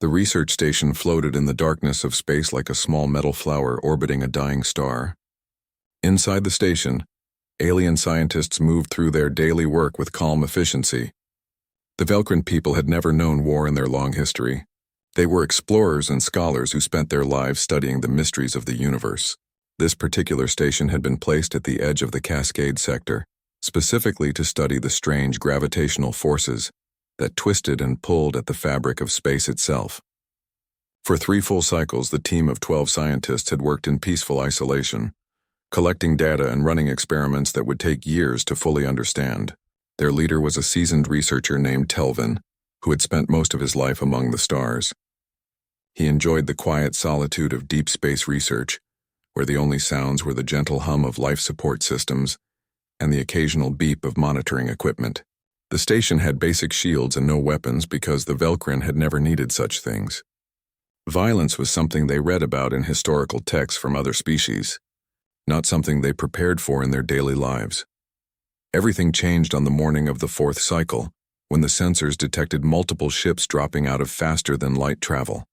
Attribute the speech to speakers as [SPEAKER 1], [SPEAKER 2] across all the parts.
[SPEAKER 1] The research station floated in the darkness of space like a small metal flower orbiting a dying star. Inside the station, alien scientists moved through their daily work with calm efficiency. The Velcrin people had never known war in their long history. They were explorers and scholars who spent their lives studying the mysteries of the universe. This particular station had been placed at the edge of the Cascade sector, specifically to study the strange gravitational forces that twisted and pulled at the fabric of space itself. For 3 full cycles, the team of 12 scientists had worked in peaceful isolation, collecting data and running experiments that would take years to fully understand. Their leader was a seasoned researcher named Telvin, who had spent most of his life among the stars. He enjoyed the quiet solitude of deep space research, where the only sounds were the gentle hum of life support systems and the occasional beep of monitoring equipment. The station had basic shields and no weapons because the Velcrin had never needed such things. Violence was something they read about in historical texts from other species, not something they prepared for in their daily lives. Everything changed on the morning of the 4th cycle, when the sensors detected multiple ships dropping out of faster-than-light travel.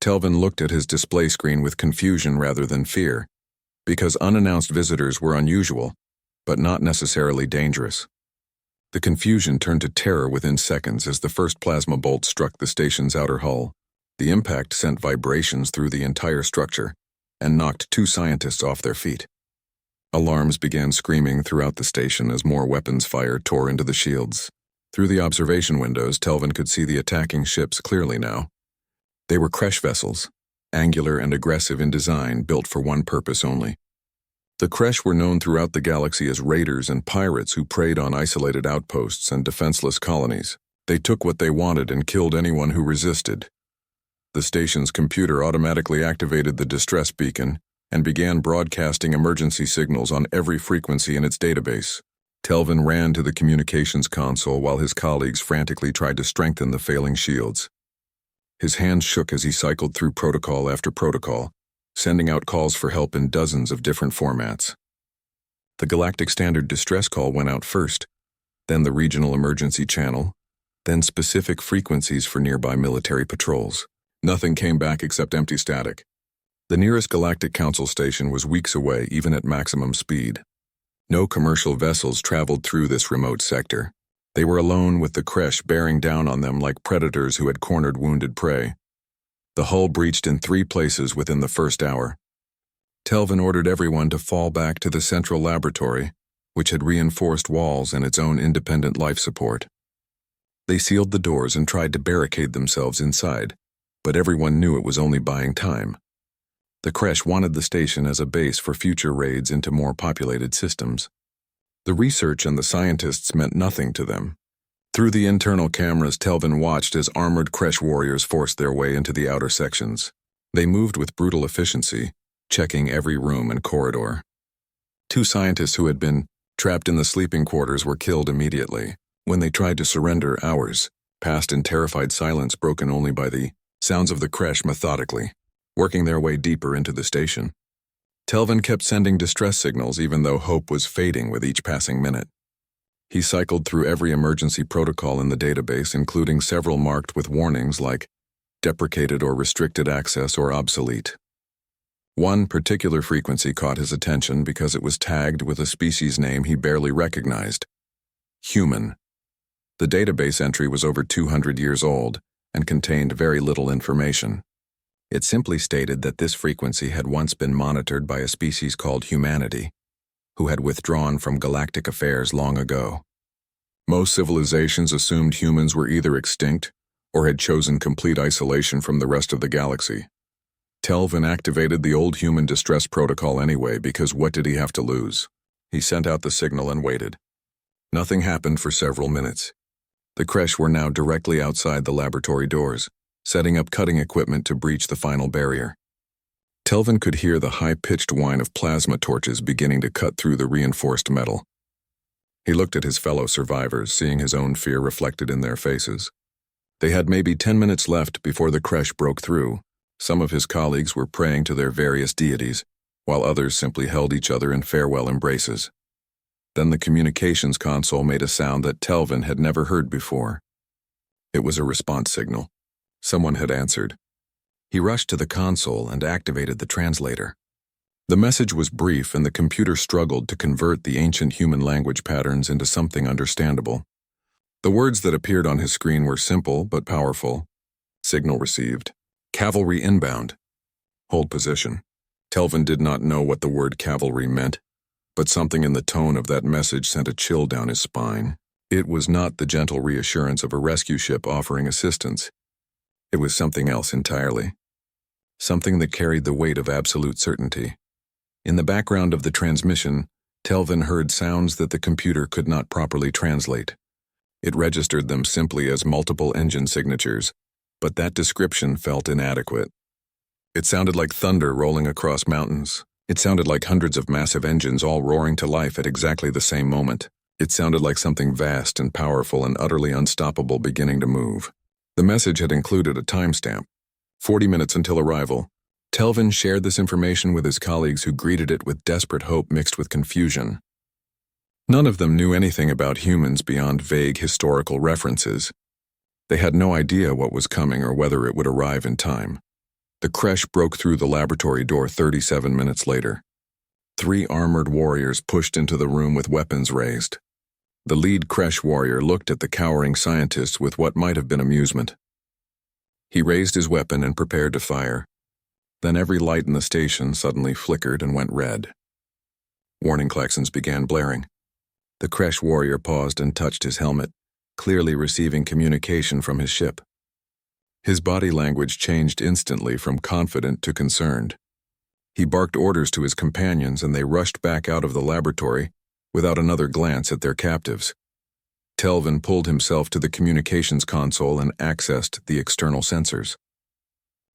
[SPEAKER 1] Telvin looked at his display screen with confusion rather than fear, because unannounced visitors were unusual, but not necessarily dangerous. The confusion turned to terror within seconds as the first plasma bolt struck the station's outer hull. The impact sent vibrations through the entire structure and knocked 2 scientists off their feet. Alarms began screaming throughout the station as more weapons fire tore into the shields. Through the observation windows, Telvin could see the attacking ships clearly now. They were crash vessels, angular and aggressive in design, built for one purpose only. The Kresh were known throughout the galaxy as raiders and pirates who preyed on isolated outposts and defenseless colonies. They took what they wanted and killed anyone who resisted. The station's computer automatically activated the distress beacon and began broadcasting emergency signals on every frequency in its database. Telvin ran to the communications console while his colleagues frantically tried to strengthen the failing shields. His hands shook as he cycled through protocol after protocol, sending out calls for help in dozens of different formats. The Galactic Standard Distress Call went out first, then the Regional Emergency Channel, then specific frequencies for nearby military patrols. Nothing came back except empty static. The nearest Galactic Council station was weeks away, even at maximum speed. No commercial vessels traveled through this remote sector. They were alone with the Kresh bearing down on them like predators who had cornered wounded prey. The hull breached in 3 places within the first hour. Telvin ordered everyone to fall back to the central laboratory, which had reinforced walls and its own independent life support. They sealed the doors and tried to barricade themselves inside, but everyone knew it was only buying time. The Kresh wanted the station as a base for future raids into more populated systems. The research and the scientists meant nothing to them. Through the internal cameras, Telvin watched as armored Kresh warriors forced their way into the outer sections. They moved with brutal efficiency, checking every room and corridor. 2 scientists who had been trapped in the sleeping quarters were killed immediately. When they tried to surrender, hours passed in terrified silence broken only by the sounds of the Kresh methodically working their way deeper into the station. Telvin kept sending distress signals even though hope was fading with each passing minute. He cycled through every emergency protocol in the database, including several marked with warnings like deprecated or restricted access or obsolete. One particular frequency caught his attention because it was tagged with a species name he barely recognized: human. The database entry was over 200 years old and contained very little information. It simply stated that this frequency had once been monitored by a species called humanity, who had withdrawn from galactic affairs long ago. Most civilizations assumed humans were either extinct or had chosen complete isolation from the rest of the galaxy. Telvin activated the old human distress protocol anyway because what did he have to lose? He sent out the signal and waited. Nothing happened for several minutes. The Kresh were now directly outside the laboratory doors, setting up cutting equipment to breach the final barrier. Telvin could hear the high-pitched whine of plasma torches beginning to cut through the reinforced metal. He looked at his fellow survivors, seeing his own fear reflected in their faces. They had maybe 10 minutes left before the Kresh broke through. Some of his colleagues were praying to their various deities, while others simply held each other in farewell embraces. Then the communications console made a sound that Telvin had never heard before. It was a response signal. Someone had answered. He rushed to the console and activated the translator. The message was brief, and the computer struggled to convert the ancient human language patterns into something understandable. The words that appeared on his screen were simple but powerful. Signal received. Cavalry inbound. Hold position. Telvin did not know what the word cavalry meant, but something in the tone of that message sent a chill down his spine. It was not the gentle reassurance of a rescue ship offering assistance. It was something else entirely. Something that carried the weight of absolute certainty. In the background of the transmission, Telvin heard sounds that the computer could not properly translate. It registered them simply as multiple engine signatures, but that description felt inadequate. It sounded like thunder rolling across mountains. It sounded like hundreds of massive engines all roaring to life at exactly the same moment. It sounded like something vast and powerful and utterly unstoppable beginning to move. The message had included a timestamp. 40 minutes until arrival. Telvin shared this information with his colleagues, who greeted it with desperate hope mixed with confusion. None of them knew anything about humans beyond vague historical references. They had no idea what was coming or whether it would arrive in time. The creche broke through the laboratory door 37 minutes later. 3 armored warriors pushed into the room with weapons raised. The lead creche warrior looked at the cowering scientists with what might have been amusement. He raised his weapon and prepared to fire. Then every light in the station suddenly flickered and went red. Warning klaxons began blaring. The creche warrior paused and touched his helmet, clearly receiving communication from his ship. His body language changed instantly from confident to concerned. He barked orders to his companions, and they rushed back out of the laboratory without another glance at their captives. Telvin pulled himself to the communications console and accessed the external sensors.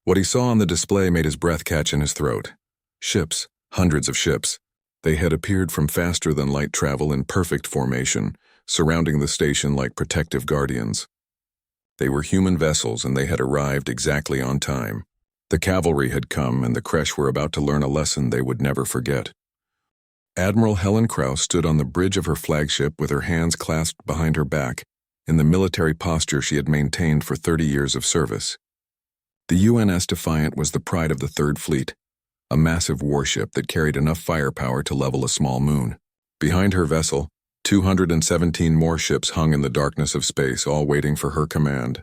[SPEAKER 1] What he saw on the display made his breath catch in his throat. Ships, hundreds of ships. They had appeared from faster-than-light travel in perfect formation, surrounding the station like protective guardians. They were human vessels, and they had arrived exactly on time. The cavalry had come, and the creche were about to learn a lesson they would never forget. Admiral Helen Krauss stood on the bridge of her flagship with her hands clasped behind her back, in the military posture she had maintained for 30 years of service. The UNS Defiant was the pride of the Third Fleet, a massive warship that carried enough firepower to level a small moon. Behind her vessel, 217 more ships hung in the darkness of space, all waiting for her command.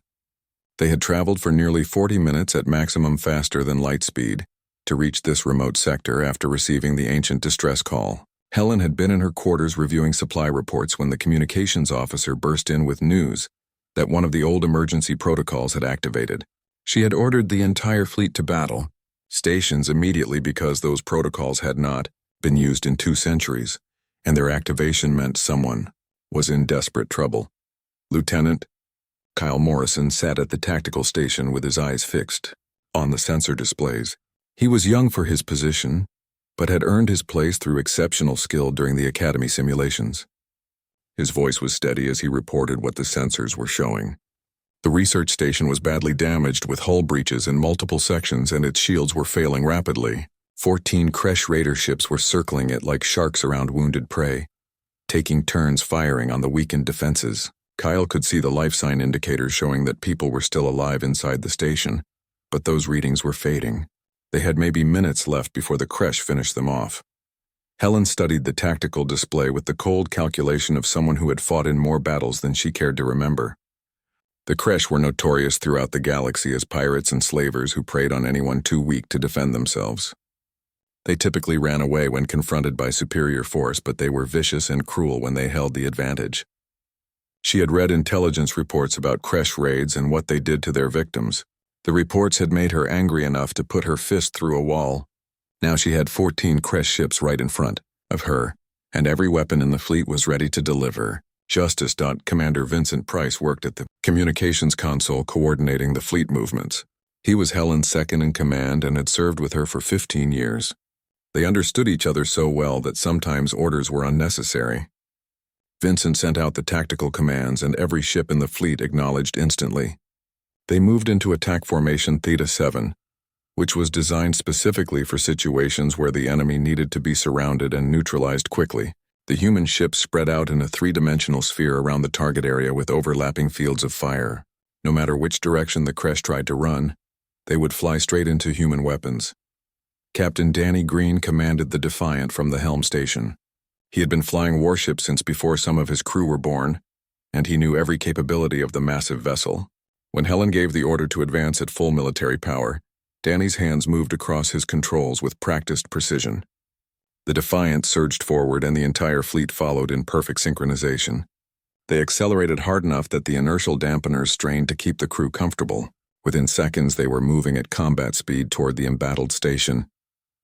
[SPEAKER 1] They had traveled for nearly 40 minutes at maximum faster than light speed to reach this remote sector after receiving the ancient distress call. Helen had been in her quarters reviewing supply reports when the communications officer burst in with news that one of the old emergency protocols had activated. She had ordered the entire fleet to battle stations immediately because those protocols had not been used in 2 centuries, and their activation meant someone was in desperate trouble. Lieutenant Kyle Morrison sat at the tactical station with his eyes fixed on the sensor displays. He was young for his position, but had earned his place through exceptional skill during the Academy simulations. His voice was steady as he reported what the sensors were showing. The research station was badly damaged with hull breaches in multiple sections, and its shields were failing rapidly. 14 creche raider ships were circling it like sharks around wounded prey, taking turns firing on the weakened defenses. Kyle could see the life sign indicators showing that people were still alive inside the station, but those readings were fading. They had maybe minutes left before the creche finished them off. Helen studied the tactical display with the cold calculation of someone who had fought in more battles than she cared to remember. The creche were notorious throughout the galaxy as pirates and slavers who preyed on anyone too weak to defend themselves. They typically ran away when confronted by superior force, but they were vicious and cruel when they held the advantage. She had read intelligence reports about creche raids and what they did to their victims. The reports had made her angry enough to put her fist through a wall. Now she had 14 creche ships right in front of her, and every weapon in the fleet was ready to deliver. Justice. Commander Vincent Price worked at the communications console coordinating the fleet movements. He was Helen's second in command and had served with her for 15 years. They understood each other so well that sometimes orders were unnecessary. Vincent sent out the tactical commands, and every ship in the fleet acknowledged instantly. They moved into attack formation Theta 7, which was designed specifically for situations where the enemy needed to be surrounded and neutralized quickly. The human ships spread out in a 3-dimensional sphere around the target area with overlapping fields of fire. No matter which direction the crash tried to run, they would fly straight into human weapons. Captain Danny Green commanded the Defiant from the helm station. He had been flying warships since before some of his crew were born, and he knew every capability of the massive vessel. When Helen gave the order to advance at full military power, Danny's hands moved across his controls with practiced precision. The Defiant surged forward and the entire fleet followed in perfect synchronization. They accelerated hard enough that the inertial dampeners strained to keep the crew comfortable. Within seconds, they were moving at combat speed toward the embattled station.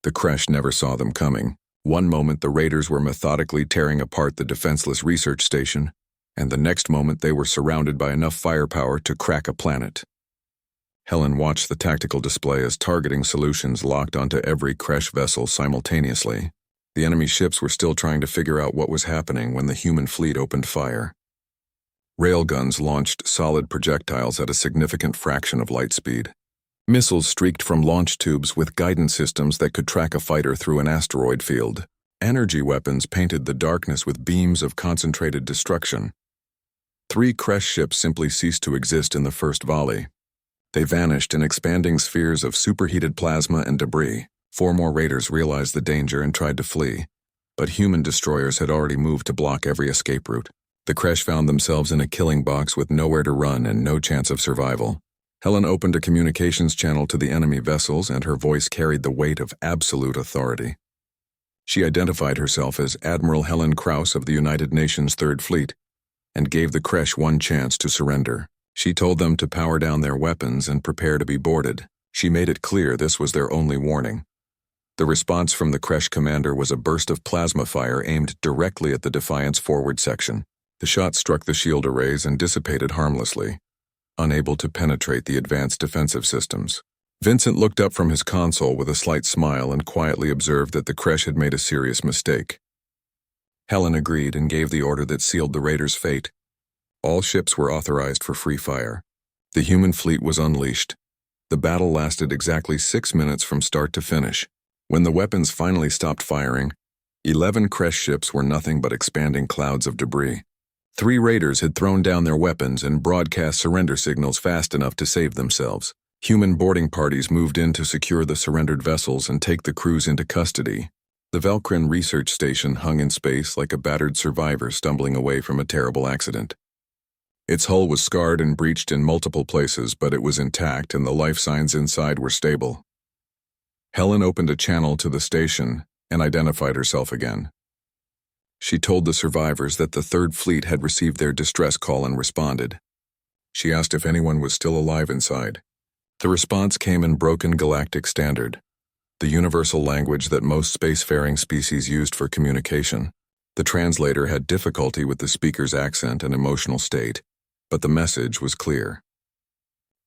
[SPEAKER 1] The crash never saw them coming. One moment, the raiders were methodically tearing apart the defenseless research station, and the next moment they were surrounded by enough firepower to crack a planet. Helen watched the tactical display as targeting solutions locked onto every crash vessel simultaneously. The enemy ships were still trying to figure out what was happening when the human fleet opened fire. Railguns launched solid projectiles at a significant fraction of light speed. Missiles streaked from launch tubes with guidance systems that could track a fighter through an asteroid field. Energy weapons painted the darkness with beams of concentrated destruction. 3 crash ships simply ceased to exist in the first volley. They vanished in expanding spheres of superheated plasma and debris. 4 more raiders realized the danger and tried to flee, but human destroyers had already moved to block every escape route. The crash found themselves in a killing box with nowhere to run and no chance of survival. Helen opened a communications channel to the enemy vessels, and her voice carried the weight of absolute authority. She identified herself as Admiral Helen Krauss of the United Nations Third Fleet and gave the crash one chance to surrender. She told them to power down their weapons and prepare to be boarded. She made it clear this was their only warning. The response from the crash commander was a burst of plasma fire aimed directly at the Defiant's forward section. The shot struck the shield arrays and dissipated harmlessly, unable to penetrate the advanced defensive systems. Vincent looked up from his console with a slight smile and quietly observed that the crash had made a serious mistake. Helen agreed and gave the order that sealed the raiders' fate. All ships were authorized for free fire. The human fleet was unleashed. The battle lasted exactly 6 minutes from start to finish. When the weapons finally stopped firing, 11 crash ships were nothing but expanding clouds of debris. 3 raiders had thrown down their weapons and broadcast surrender signals fast enough to save themselves. Human boarding parties moved in to secure the surrendered vessels and take the crews into custody. The Velkrin research station hung in space like a battered survivor stumbling away from a terrible accident. Its hull was scarred and breached in multiple places, but it was intact and the life signs inside were stable. Helen opened a channel to the station and identified herself again. She told the survivors that the Third Fleet had received their distress call and responded. She asked if anyone was still alive inside. The response came in broken galactic standard, the universal language that most spacefaring species used for communication. The translator had difficulty with the speaker's accent and emotional state, but the message was clear.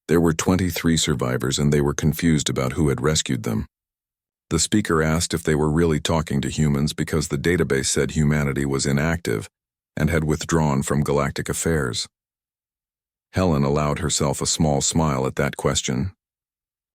[SPEAKER 1] There were 23 survivors and they were confused about who had rescued them. The speaker asked if they were really talking to humans because the database said humanity was inactive and had withdrawn from galactic affairs. Helen allowed herself a small smile at that question.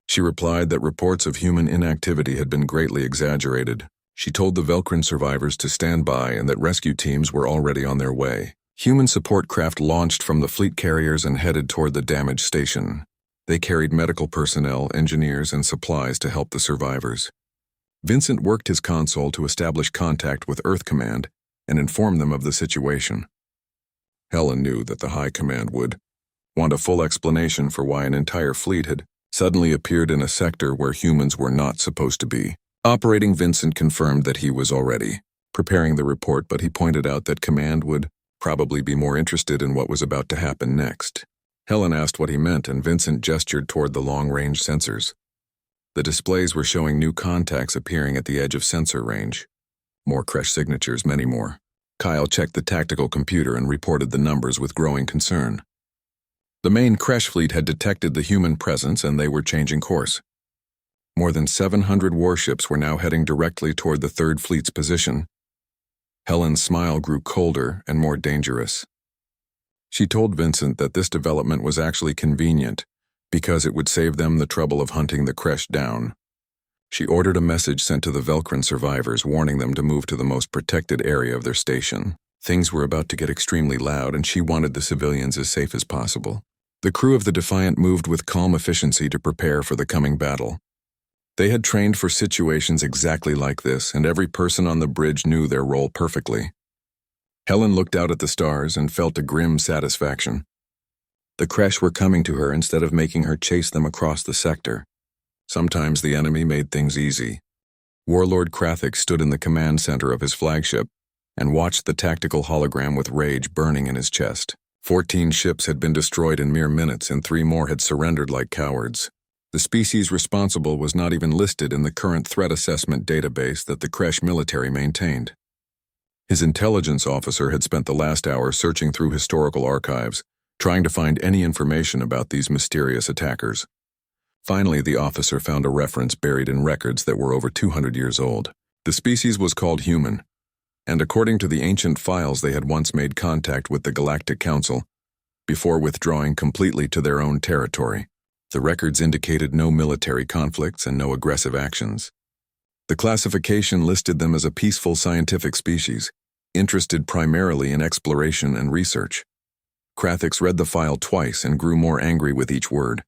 [SPEAKER 1] She replied that reports of human inactivity had been greatly exaggerated. She told the Velkrin survivors to stand by and that rescue teams were already on their way. Human support craft launched from the fleet carriers and headed toward the damaged station. They carried medical personnel, engineers, and supplies to help the survivors. Vincent worked his console to establish contact with Earth Command and inform them of the situation. Helen knew that the High Command would want a full explanation for why an entire fleet had suddenly appeared in a sector where humans were not supposed to be. Operating Vincent confirmed that he was already preparing the report, but he pointed out that Command would probably be more interested in what was about to happen next. Helen asked what he meant, and Vincent gestured toward the long-range sensors. The displays were showing new contacts appearing at the edge of sensor range. More crash signatures, many more. Kyle checked the tactical computer and reported the numbers with growing concern. The main crash fleet had detected the human presence and they were changing course. More than 700 warships were now heading directly toward the Third Fleet's position. Helen's smile grew colder and more dangerous. She told Vincent that this development was actually convenient because it would save them the trouble of hunting the crash down. She ordered a message sent to the Velkrin survivors warning them to move to the most protected area of their station. Things were about to get extremely loud and she wanted the civilians as safe as possible. The crew of the Defiant moved with calm efficiency to prepare for the coming battle. They had trained for situations exactly like this, and every person on the bridge knew their role perfectly. Helen looked out at the stars and felt a grim satisfaction. The Kresh were coming to her instead of making her chase them across the sector. Sometimes the enemy made things easy. Warlord Krathik stood in the command center of his flagship and watched the tactical hologram with rage burning in his chest. 14 ships had been destroyed in mere minutes, and 3 more had surrendered like cowards. The species responsible was not even listed in the current threat assessment database that the Kresh military maintained. His intelligence officer had spent the last hour searching through historical archives, trying to find any information about these mysterious attackers. Finally, the officer found a reference buried in records that were over 200 years old. The species was called human, and according to the ancient files, they had once made contact with the Galactic Council before withdrawing completely to their own territory. The records indicated no military conflicts and no aggressive actions. The classification listed them as a peaceful scientific species, interested primarily in exploration and research. Krathix read the file twice and grew more angry with each word.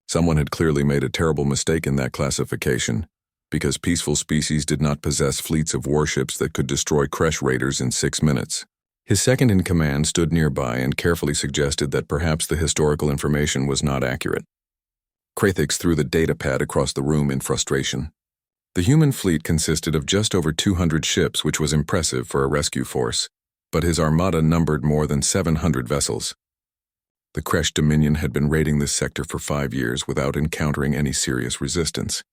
[SPEAKER 1] Someone had clearly made a terrible mistake in that classification, because peaceful species did not possess fleets of warships that could destroy Kresh raiders in 6 minutes. His second-in-command stood nearby and carefully suggested that perhaps the historical information was not accurate. Krathix threw the datapad across the room in frustration. The human fleet consisted of just over 200 ships, which was impressive for a rescue force, but his armada numbered more than 700 vessels. The Kresh Dominion had been raiding this sector for 5 years without encountering any serious resistance.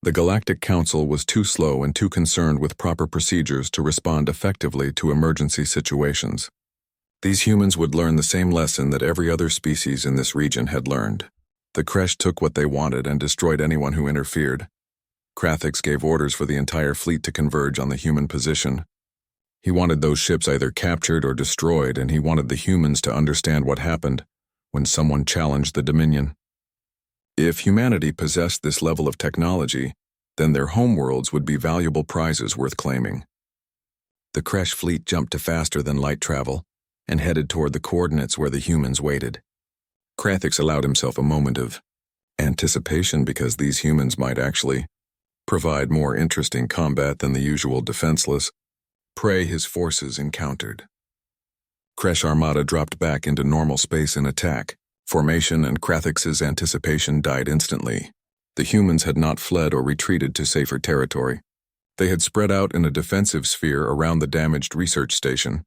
[SPEAKER 1] The Galactic Council was too slow and too concerned with proper procedures to respond effectively to emergency situations. These humans would learn the same lesson that every other species in this region had learned. The Kresh took what they wanted and destroyed anyone who interfered. Krathix gave orders for the entire fleet to converge on the human position. He wanted those ships either captured or destroyed, and he wanted the humans to understand what happened when someone challenged the Dominion. If humanity possessed this level of technology, then their homeworlds would be valuable prizes worth claiming. The Kresh fleet jumped to faster than light travel and headed toward the coordinates where the humans waited. Krathix allowed himself a moment of anticipation because these humans might actually provide more interesting combat than the usual defenseless prey his forces encountered. Kresh Armada dropped back into normal space in attack formation, and Krathix's anticipation died instantly. The humans had not fled or retreated to safer territory. They had spread out in a defensive sphere around the damaged research station,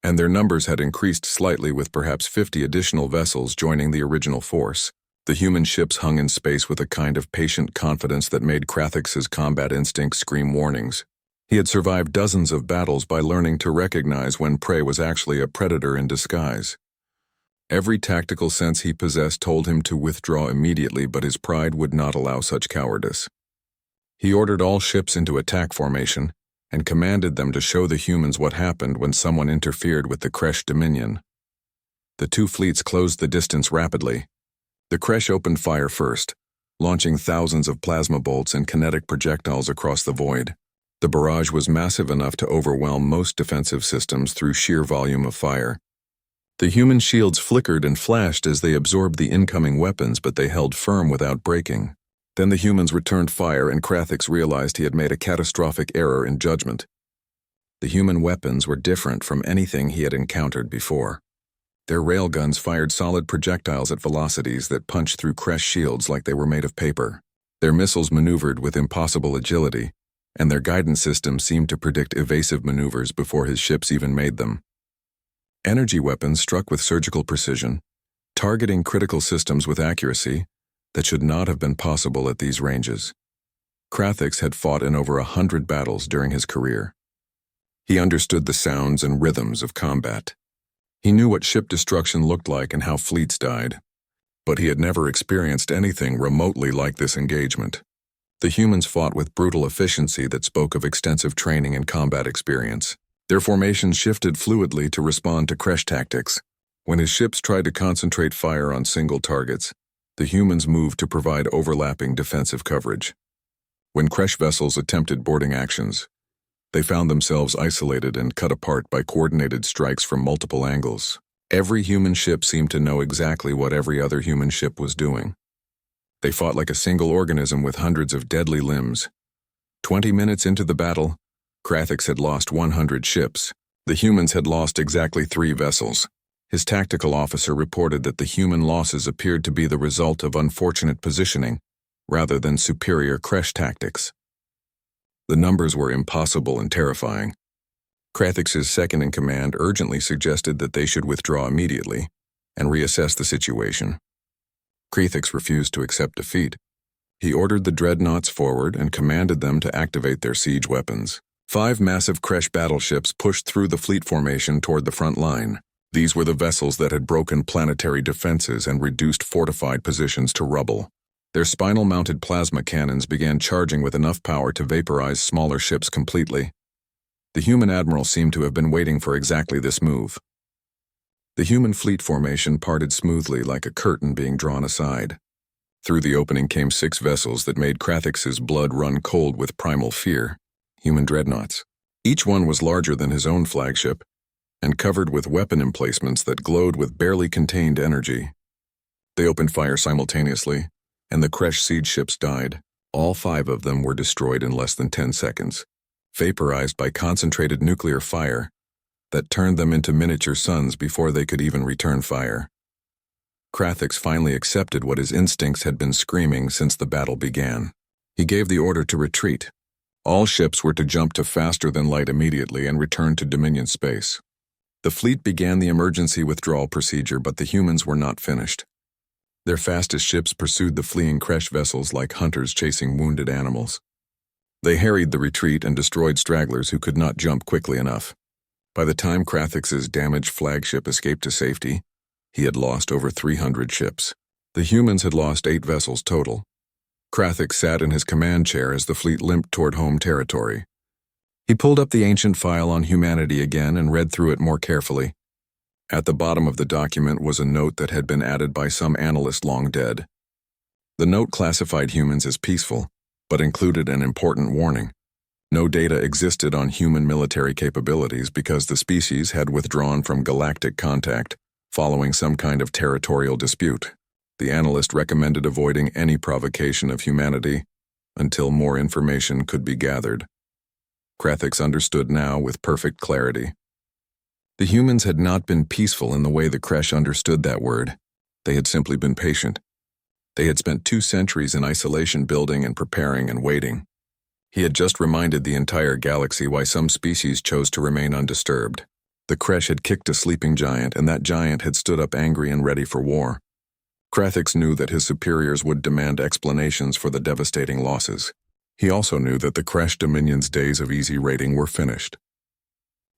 [SPEAKER 1] and their numbers had increased slightly with perhaps 50 additional vessels joining the original force. The human ships hung in space with a kind of patient confidence that made Krathix's combat instincts scream warnings. He had survived dozens of battles by learning to recognize when prey was actually a predator in disguise. Every tactical sense he possessed told him to withdraw immediately, but his pride would not allow such cowardice. He ordered all ships into attack formation and commanded them to show the humans what happened when someone interfered with the Kresh Dominion. The 2 fleets closed the distance rapidly. The Kresh opened fire first, launching thousands of plasma bolts and kinetic projectiles across the void. The barrage was massive enough to overwhelm most defensive systems through sheer volume of fire. The human shields flickered and flashed as they absorbed the incoming weapons, but they held firm without breaking. Then the humans returned fire, and Krathix realized he had made a catastrophic error in judgment. The human weapons were different from anything he had encountered before. Their railguns fired solid projectiles at velocities that punched through Kresh shields like they were made of paper. Their missiles maneuvered with impossible agility, and their guidance system seemed to predict evasive maneuvers before his ships even made them. Energy weapons struck with surgical precision, targeting critical systems with accuracy that should not have been possible at these ranges. Krathix had fought in over 100 battles during his career. He understood the sounds and rhythms of combat. He knew what ship destruction looked like and how fleets died, but he had never experienced anything remotely like this engagement. The humans fought with brutal efficiency that spoke of extensive training and combat experience. Their formations shifted fluidly to respond to Kresh tactics. When his ships tried to concentrate fire on single targets, the humans moved to provide overlapping defensive coverage. When Kresh vessels attempted boarding actions, they found themselves isolated and cut apart by coordinated strikes from multiple angles. Every human ship seemed to know exactly what every other human ship was doing. They fought like a single organism with hundreds of deadly limbs. 20 minutes into the battle, Krathix had lost 100 ships. The humans had lost exactly 3 vessels. His tactical officer reported that the human losses appeared to be the result of unfortunate positioning, rather than superior crash tactics. The numbers were impossible and terrifying. Krathix's second-in-command urgently suggested that they should withdraw immediately and reassess the situation. Krathix refused to accept defeat. He ordered the dreadnoughts forward and commanded them to activate their siege weapons. 5 massive Kresh battleships pushed through the fleet formation toward the front line. These were the vessels that had broken planetary defenses and reduced fortified positions to rubble. Their spinal-mounted plasma cannons began charging with enough power to vaporize smaller ships completely. The human admiral seemed to have been waiting for exactly this move. The human fleet formation parted smoothly like a curtain being drawn aside. Through the opening came 6 vessels that made Krathix's blood run cold with primal fear, human dreadnoughts. Each one was larger than his own flagship and covered with weapon emplacements that glowed with barely contained energy. They opened fire simultaneously, and the Kresh siege ships died. All 5 of them were destroyed in less than 10 seconds, vaporized by concentrated nuclear fire that turned them into miniature suns before they could even return fire. Krathix finally accepted what his instincts had been screaming since the battle began. He gave the order to retreat. All ships were to jump to faster than light immediately and return to Dominion space. The fleet began the emergency withdrawal procedure, but the humans were not finished. Their fastest ships pursued the fleeing Kresh vessels like hunters chasing wounded animals. They harried the retreat and destroyed stragglers who could not jump quickly enough. By the time Krathix's damaged flagship escaped to safety, he had lost over 300 ships. The humans had lost 8 vessels total. Krathix sat in his command chair as the fleet limped toward home territory. He pulled up the ancient file on humanity again and read through it more carefully. At the bottom of the document was a note that had been added by some analyst long dead. The note classified humans as peaceful, but included an important warning. No data existed on human military capabilities because the species had withdrawn from galactic contact following some kind of territorial dispute. The analyst recommended avoiding any provocation of humanity until more information could be gathered. Krathix understood now with perfect clarity. The humans had not been peaceful in the way the Kresh understood that word. They had simply been patient. They had spent 2 centuries in isolation building and preparing and waiting. He had just reminded the entire galaxy why some species chose to remain undisturbed. The Kresh had kicked a sleeping giant, and that giant had stood up angry and ready for war. Krathix knew that his superiors would demand explanations for the devastating losses. He also knew that the Kresh Dominion's days of easy raiding were finished.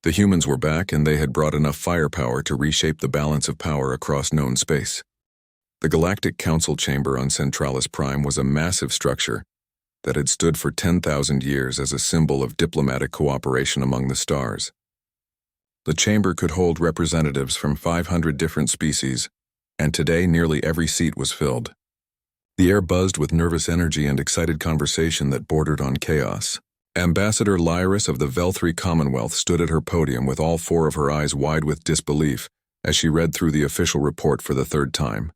[SPEAKER 1] The humans were back, and they had brought enough firepower to reshape the balance of power across known space. The Galactic Council Chamber on Centralis Prime was a massive structure that had stood for 10,000 years as a symbol of diplomatic cooperation among the stars. The chamber could hold representatives from 500 different species, and today nearly every seat was filled. The air buzzed with nervous energy and excited conversation that bordered on chaos. Ambassador Lyris of the Velthri Commonwealth stood at her podium with all 4 of her eyes wide with disbelief as she read through the official report for the 3rd time.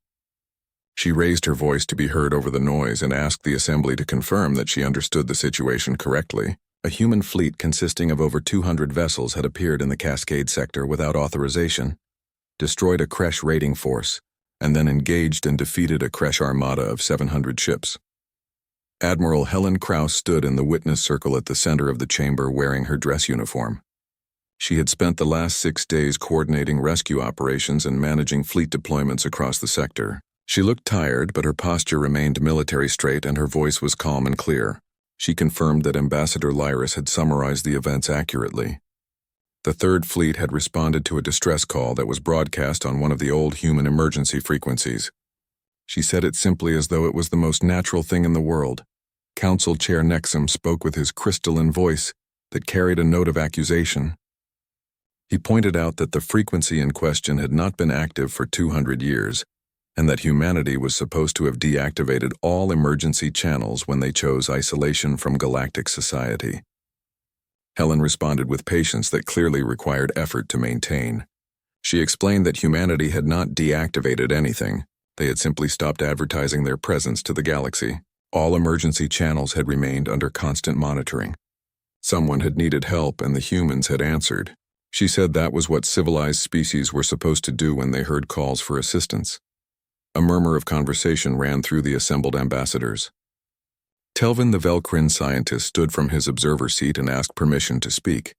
[SPEAKER 1] She raised her voice to be heard over the noise and asked the assembly to confirm that she understood the situation correctly. A human fleet consisting of over 200 vessels had appeared in the Cascade sector without authorization, destroyed a Kresh raiding force, and then engaged and defeated a Kresh armada of 700 ships. Admiral Helen Krauss stood in the witness circle at the center of the chamber wearing her dress uniform. She had spent the last 6 days coordinating rescue operations and managing fleet deployments across the sector. She looked tired, but her posture remained military straight and her voice was calm and clear. She confirmed that Ambassador Lyris had summarized the events accurately. The 3rd Fleet had responded to a distress call that was broadcast on one of the old human emergency frequencies. She said it simply as though it was the most natural thing in the world. Council Chair Nexum spoke with his crystalline voice that carried a note of accusation. He pointed out that the frequency in question had not been active for 200 years, and that humanity was supposed to have deactivated all emergency channels when they chose isolation from galactic society. Helen responded with patience that clearly required effort to maintain. She explained that humanity had not deactivated anything. They had simply stopped advertising their presence to the galaxy. All emergency channels had remained under constant monitoring. Someone had needed help and the humans had answered. She said that was what civilized species were supposed to do when they heard calls for assistance. A murmur of conversation ran through the assembled ambassadors. Telvin the Velcrin scientist stood from his observer seat and asked permission to speak.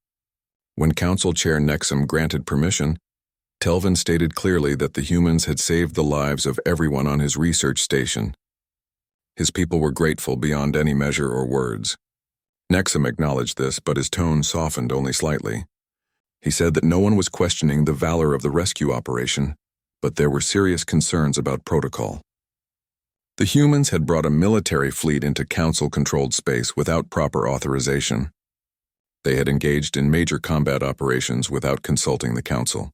[SPEAKER 1] When Council Chair Nexum granted permission, Telvin stated clearly that the humans had saved the lives of everyone on his research station. His people were grateful beyond any measure or words. Nexum acknowledged this, but his tone softened only slightly. He said that no one was questioning the valor of the rescue operation, but there were serious concerns about protocol. The humans had brought a military fleet into Council-controlled space without proper authorization. They had engaged in major combat operations without consulting the Council.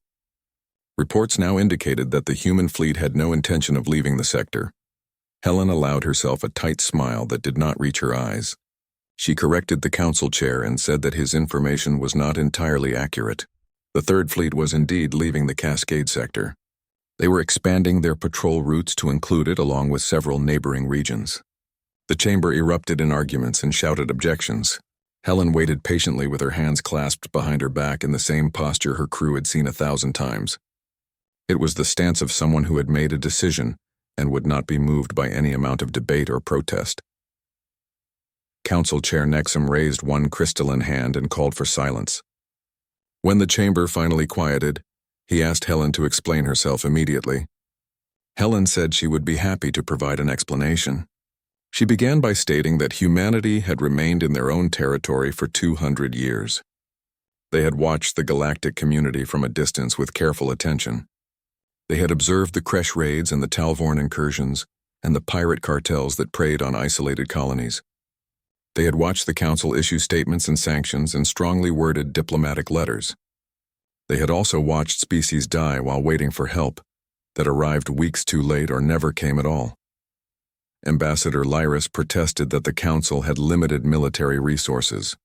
[SPEAKER 1] Reports now indicated that the human fleet had no intention of leaving the sector. Helen allowed herself a tight smile that did not reach her eyes. She corrected the Council Chair and said that his information was not entirely accurate. The Third Fleet was indeed leaving the Cascade sector. They were expanding their patrol routes to include it along with several neighboring regions. The chamber erupted in arguments and shouted objections. Helen waited patiently with her hands clasped behind her back in the same posture her crew had seen 1,000 times. It was the stance of someone who had made a decision and would not be moved by any amount of debate or protest. Council Chair Nexum raised one crystalline hand and called for silence. When the chamber finally quieted, he asked Helen to explain herself immediately. Helen said she would be happy to provide an explanation. She began by stating that humanity had remained in their own territory for 200 years. They had watched the galactic community from a distance with careful attention. They had observed the Kresh raids and the Talvorn incursions and the pirate cartels that preyed on isolated colonies. They had watched the Council issue statements and sanctions and strongly worded diplomatic letters. They had also watched species die while waiting for help that arrived weeks too late or never came at all. Ambassador Lyris protested that the Council had limited military resources.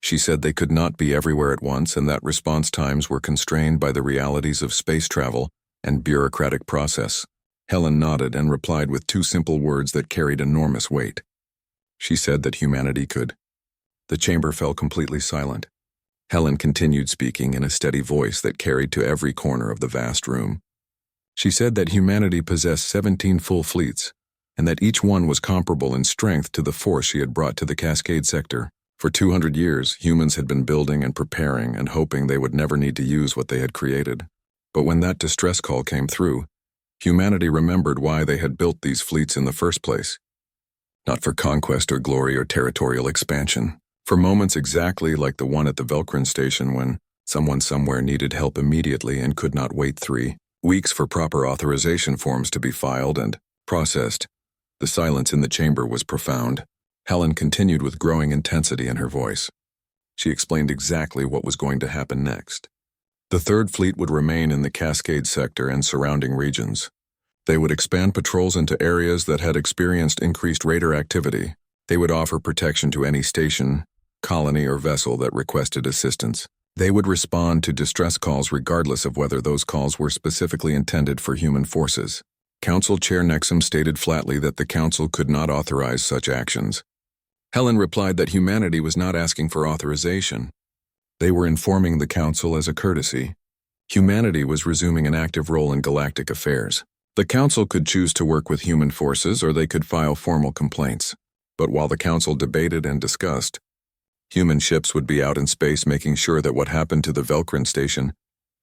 [SPEAKER 1] She said they could not be everywhere at once and that response times were constrained by the realities of space travel and bureaucratic process. Helen nodded and replied with two simple words that carried enormous weight. She said that humanity could. The chamber fell completely silent. Helen continued speaking in a steady voice that carried to every corner of the vast room. She said that humanity possessed 17 full fleets, and that each one was comparable in strength to the force she had brought to the Cascade sector. For 200 years, humans had been building and preparing and hoping they would never need to use what they had created. But when that distress call came through, humanity remembered why they had built these fleets in the first place. Not for conquest or glory or territorial expansion. For moments exactly like the one at the Velcrin station when someone somewhere needed help immediately and could not wait 3 weeks for proper authorization forms to be filed and processed. The silence in the chamber was profound. Helen continued with growing intensity in her voice. She explained exactly what was going to happen next. The Third Fleet would remain in the Cascade sector and surrounding regions. They would expand patrols into areas that had experienced increased raider activity. They would offer protection to any station, colony, or vessel that requested assistance. They would respond to distress calls regardless of whether those calls were specifically intended for human forces. Council Chair Nexum stated flatly that the Council could not authorize such actions. Helen replied that humanity was not asking for authorization. They were informing the Council as a courtesy. Humanity was resuming an active role in galactic affairs. The Council could choose to work with human forces or they could file formal complaints. But while the Council debated and discussed, human ships would be out in space making sure that what happened to the Velcrin station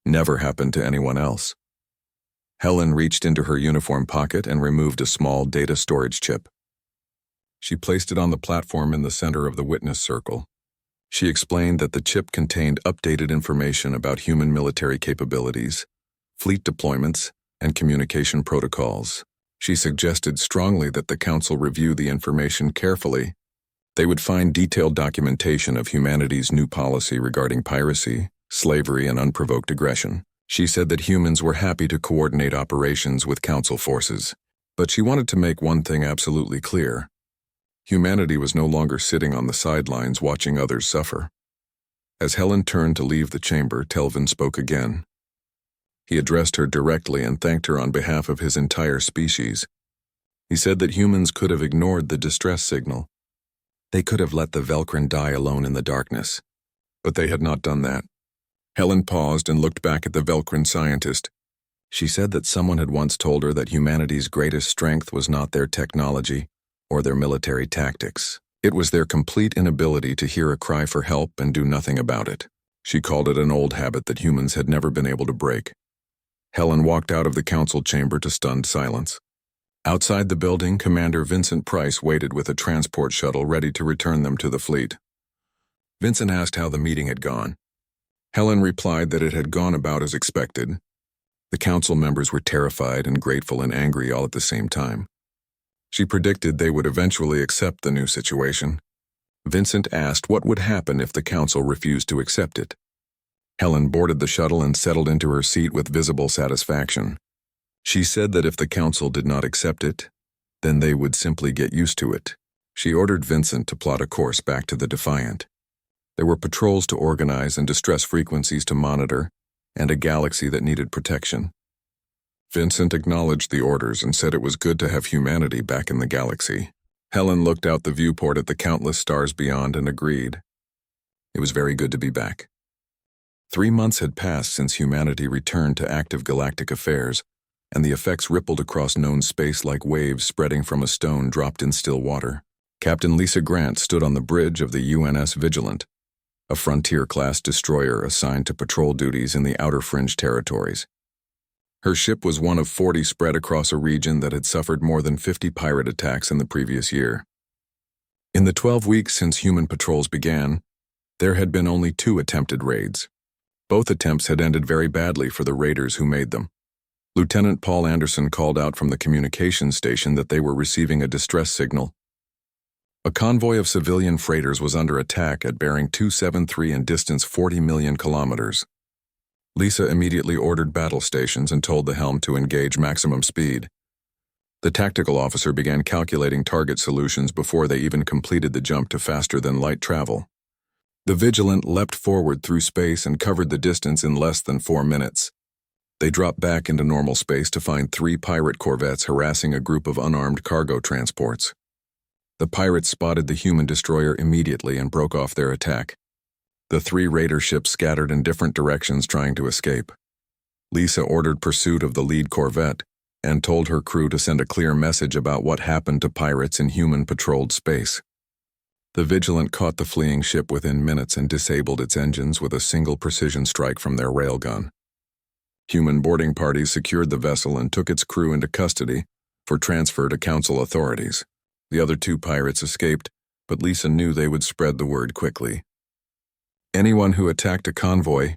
[SPEAKER 1] never happened to anyone else. Helen reached into her uniform pocket and removed a small data storage chip. She placed it on the platform in the center of the witness circle. She explained that the chip contained updated information about human military capabilities, fleet deployments, and communication protocols. She suggested strongly that the Council review the information carefully. They would find detailed documentation of humanity's new policy regarding piracy, slavery, and unprovoked aggression. She said that humans were happy to coordinate operations with Council forces, but she wanted to make one thing absolutely clear. Humanity was no longer sitting on the sidelines watching others suffer. As Helen turned to leave the chamber, Telvin spoke again. He addressed her directly and thanked her on behalf of his entire species. He said that humans could have ignored the distress signal. They could have let the Velcrin die alone in the darkness. But they had not done that. Helen paused and looked back at the Velcrin scientist. She said that someone had once told her that humanity's greatest strength was not their technology or their military tactics. It was their complete inability to hear a cry for help and do nothing about it. She called it an old habit that humans had never been able to break. Helen walked out of the council chamber to stunned silence. Outside the building, Commander Vincent Price waited with a transport shuttle ready to return them to the fleet. Vincent asked how the meeting had gone. Helen replied that it had gone about as expected. The council members were terrified and grateful and angry all at the same time. She predicted they would eventually accept the new situation. Vincent asked what would happen if the council refused to accept it. Helen boarded the shuttle and settled into her seat with visible satisfaction. She said that if the council did not accept it, then they would simply get used to it. She ordered Vincent to plot a course back to the Defiant. There were patrols to organize and distress frequencies to monitor, and a galaxy that needed protection. Vincent acknowledged the orders and said it was good to have humanity back in the galaxy. Helen looked out the viewport at the countless stars beyond and agreed. It was very good to be back. 3 months had passed since humanity returned to active galactic affairs, and the effects rippled across known space like waves spreading from a stone dropped in still water. Captain Lisa Grant stood on the bridge of the UNS Vigilant, a Frontier-class destroyer assigned to patrol duties in the outer fringe territories. Her ship was one of 40 spread across a region that had suffered more than 50 pirate attacks in the previous year. In the 12 weeks since human patrols began, there had been only 2 attempted raids. Both attempts had ended very badly for the raiders who made them. Lieutenant Paul Anderson called out from the communications station that they were receiving a distress signal. A convoy of civilian freighters was under attack at bearing 273 and distance 40 million kilometers. Lisa immediately ordered battle stations and told the helm to engage maximum speed. The tactical officer began calculating target solutions before they even completed the jump to faster-than-light travel. The Vigilant leapt forward through space and covered the distance in less than 4 minutes. They dropped back into normal space to find 3 pirate corvettes harassing a group of unarmed cargo transports. The pirates spotted the human destroyer immediately and broke off their attack. The 3 raider ships scattered in different directions trying to escape. Lisa ordered pursuit of the lead corvette and told her crew to send a clear message about what happened to pirates in human-patrolled space. The Vigilant caught the fleeing ship within minutes and disabled its engines with a single precision strike from their railgun. Human boarding parties secured the vessel and took its crew into custody for transfer to council authorities. The other 2 pirates escaped, but Lisa knew they would spread the word quickly. Anyone who attacked a convoy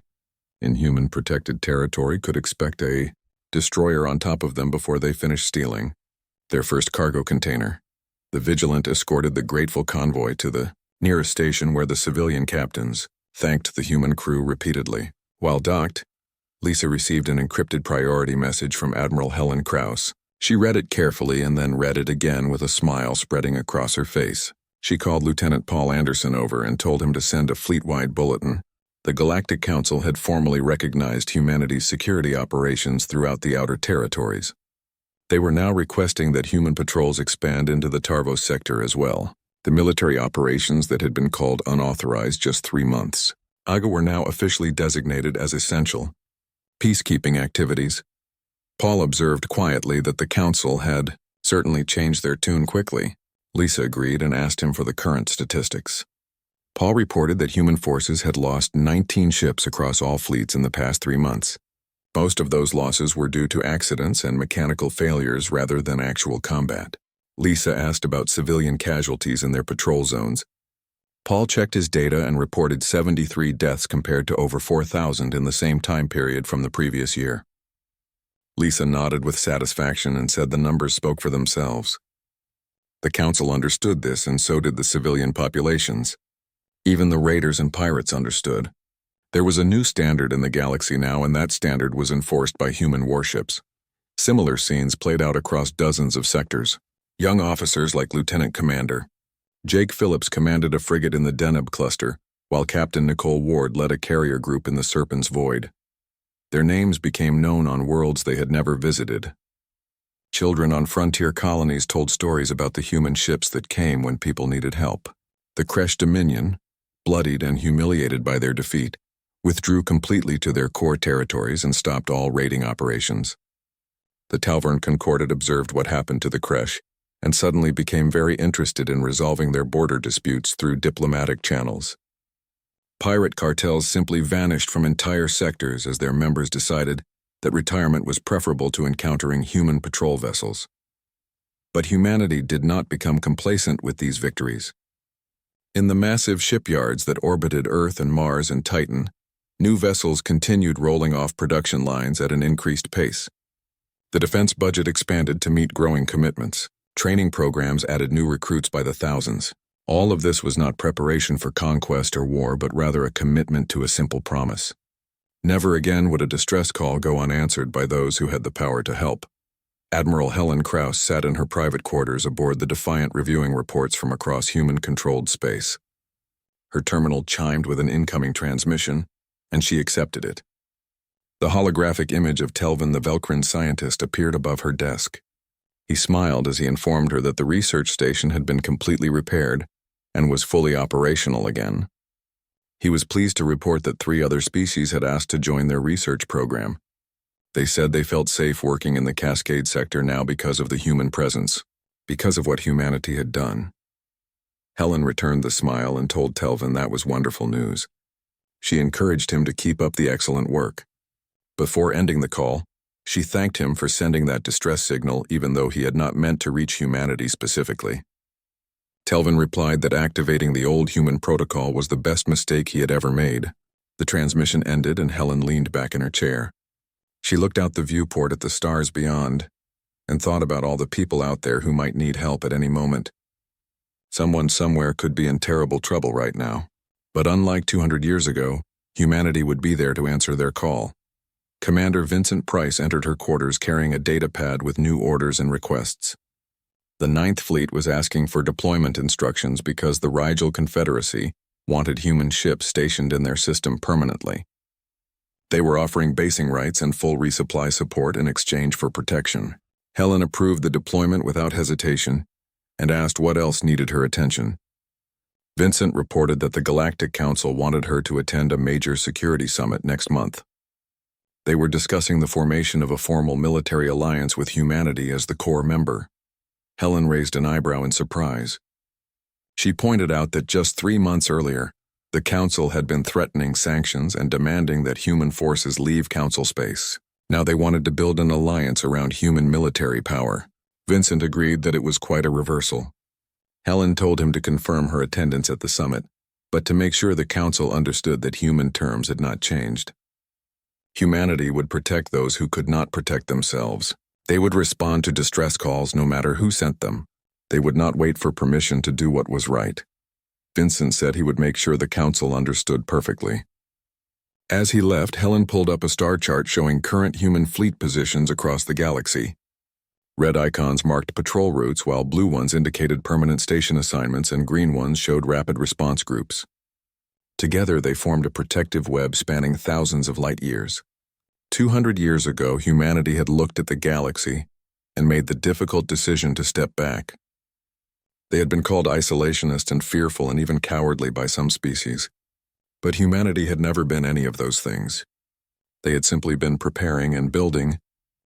[SPEAKER 1] in human-protected territory could expect a destroyer on top of them before they finished stealing their first cargo container. The Vigilant escorted the grateful convoy to the nearest station where the civilian captains thanked the human crew repeatedly. While docked, Lisa received an encrypted priority message from Admiral Helen Krauss. She read it carefully and then read it again with a smile spreading across her face. She called Lieutenant Paul Anderson over and told him to send a fleet-wide bulletin. The Galactic Council had formally recognized humanity's security operations throughout the outer territories. They were now requesting that human patrols expand into the Tarvos sector as well. The military operations that had been called unauthorized just 3 months ago were now officially designated as essential. Peacekeeping activities. Paul observed quietly that the council had certainly changed their tune quickly. Lisa agreed and asked him for the current statistics. Paul reported that human forces had lost 19 ships across all fleets in the past 3 months. Most of those losses were due to accidents and mechanical failures rather than actual combat. Lisa asked about civilian casualties in their patrol zones. Paul checked his data and reported 73 deaths compared to over 4,000 in the same time period from the previous year. Lisa nodded with satisfaction and said the numbers spoke for themselves. The council understood this, and so did the civilian populations. Even the raiders and pirates understood. There was a new standard in the galaxy now, and that standard was enforced by human warships. Similar scenes played out across dozens of sectors. Young officers like Lieutenant Commander Jake Phillips commanded a frigate in the Deneb cluster, while Captain Nicole Ward led a carrier group in the Serpent's Void. Their names became known on worlds they had never visited. Children on frontier colonies told stories about the human ships that came when people needed help. The Kresh Dominion, bloodied and humiliated by their defeat, withdrew completely to their core territories and stopped all raiding operations. The Talvern Concordat observed what happened to the Kresh and suddenly became very interested in resolving their border disputes through diplomatic channels. Pirate cartels simply vanished from entire sectors as their members decided that retirement was preferable to encountering human patrol vessels. But humanity did not become complacent with these victories. In the massive shipyards that orbited Earth and Mars and Titan, new vessels continued rolling off production lines at an increased pace. The defense budget expanded to meet growing commitments. Training programs added new recruits by the thousands. All of this was not preparation for conquest or war, but rather a commitment to a simple promise. Never again would a distress call go unanswered by those who had the power to help. Admiral Helen Krauss sat in her private quarters aboard the Defiant reviewing reports from across human-controlled space. Her terminal chimed with an incoming transmission, and she accepted it. The holographic image of Telvin the Velcrin scientist appeared above her desk. He smiled as he informed her that the research station had been completely repaired and was fully operational again. He was pleased to report that 3 other species had asked to join their research program. They said they felt safe working in the Cascade sector now because of the human presence, because of what humanity had done. Helen returned the smile and told Telvin that was wonderful news. She encouraged him to keep up the excellent work. Before ending the call, she thanked him for sending that distress signal even though he had not meant to reach humanity specifically. Telvin replied that activating the old human protocol was the best mistake he had ever made. The transmission ended and Helen leaned back in her chair. She looked out the viewport at the stars beyond and thought about all the people out there who might need help at any moment. Someone somewhere could be in terrible trouble right now. But unlike 200 years ago, humanity would be there to answer their call. Commander Vincent Price entered her quarters carrying a data pad with new orders and requests. The 9th Fleet was asking for deployment instructions because the Rigel Confederacy wanted human ships stationed in their system permanently. They were offering basing rights and full resupply support in exchange for protection. Helen approved the deployment without hesitation and asked what else needed her attention. Vincent reported that the Galactic Council wanted her to attend a major security summit next month. They were discussing the formation of a formal military alliance with humanity as the core member. Helen raised an eyebrow in surprise. She pointed out that just 3 months earlier, the Council had been threatening sanctions and demanding that human forces leave Council space. Now they wanted to build an alliance around human military power. Vincent agreed that it was quite a reversal. Helen told him to confirm her attendance at the summit, but to make sure the Council understood that human terms had not changed. Humanity would protect those who could not protect themselves. They would respond to distress calls no matter who sent them. They would not wait for permission to do what was right. Vincent said he would make sure the Council understood perfectly. As he left, Helen pulled up a star chart showing current human fleet positions across the galaxy. Red icons marked patrol routes while blue ones indicated permanent station assignments and green ones showed rapid response groups. Together they formed a protective web spanning thousands of light years. 200 years ago, humanity had looked at the galaxy and made the difficult decision to step back. They had been called isolationist and fearful and even cowardly by some species. But humanity had never been any of those things. They had simply been preparing and building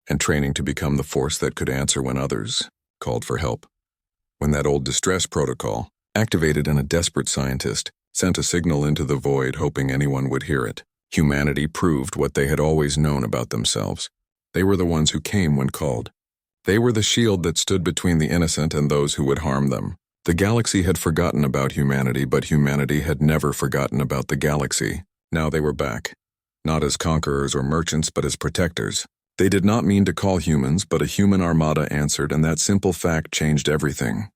[SPEAKER 1] and training to become the force that could answer when others called for help. When that old distress protocol, activated and a desperate scientist, sent a signal into the void hoping anyone would hear it, humanity proved what they had always known about themselves. They were the ones who came when called. They were the shield that stood between the innocent and those who would harm them. The galaxy had forgotten about humanity, but humanity had never forgotten about the galaxy. Now they were back, not as conquerors or merchants, but as protectors. They did not mean to call humans, but a human armada answered, and that simple fact changed everything.